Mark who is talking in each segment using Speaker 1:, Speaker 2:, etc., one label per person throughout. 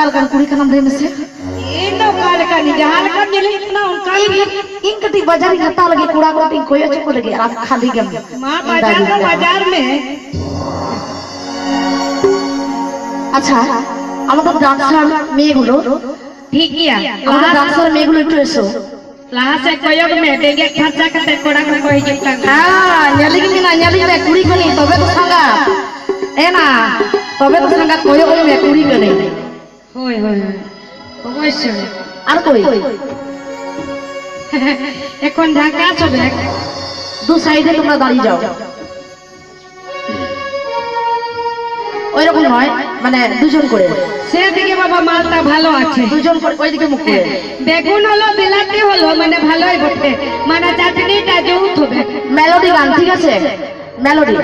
Speaker 1: kan kuri kanam deh mesti.
Speaker 2: Ini kali kan jalan kan jadi na kali
Speaker 1: In kati bajar ngata lagi kura kura ting koyo cukup lagi alat khali gam.
Speaker 2: माँ बाजार में
Speaker 1: আচ্ছা আমাদের dancer মেয়েগুলো
Speaker 2: ठीक किया
Speaker 1: আমাদের dancer মেয়েগুলো একটু এসো
Speaker 2: लहा से कोयोग में बेगे खर्चा करते कोड़ा को कोई जितना
Speaker 1: হ্যাঁ nyali me kuri kani তবে তো সাঙ্গা এ না তবে তো Sanga koyo me kuri kani
Speaker 2: होय होय অবশ্যই
Speaker 1: আর কই
Speaker 2: এখন ঢাকা চলে
Speaker 1: দু সাইডে তোমরা দাঁড়িয়ে যাও ওইরকম নয় মানে দুজন করে
Speaker 2: সেদিকে বাবা মালটা ভালো আছে
Speaker 1: দুজন করে ওইদিকে মুখ করে
Speaker 2: বেগুন হলো বিলাতি হলো মানে ভালোই বটে মানে চাটনিটা যৌথ হবে
Speaker 1: মেলোডি গান ঠিক আছে মেলোডি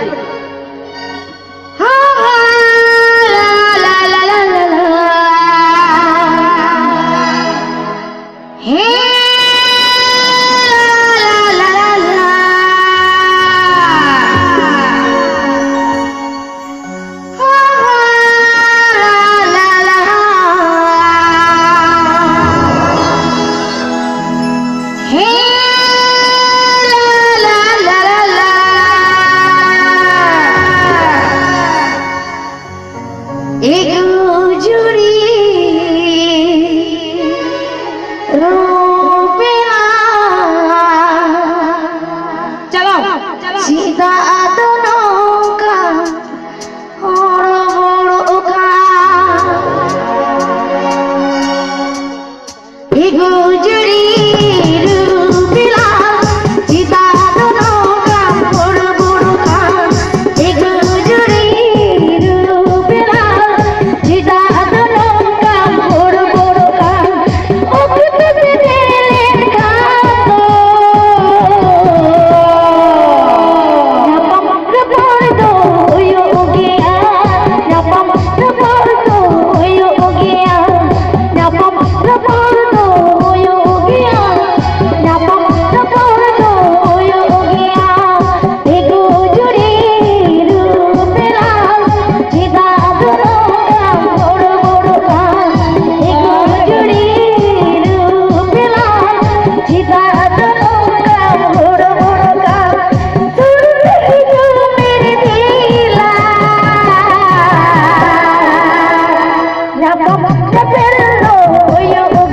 Speaker 3: Yo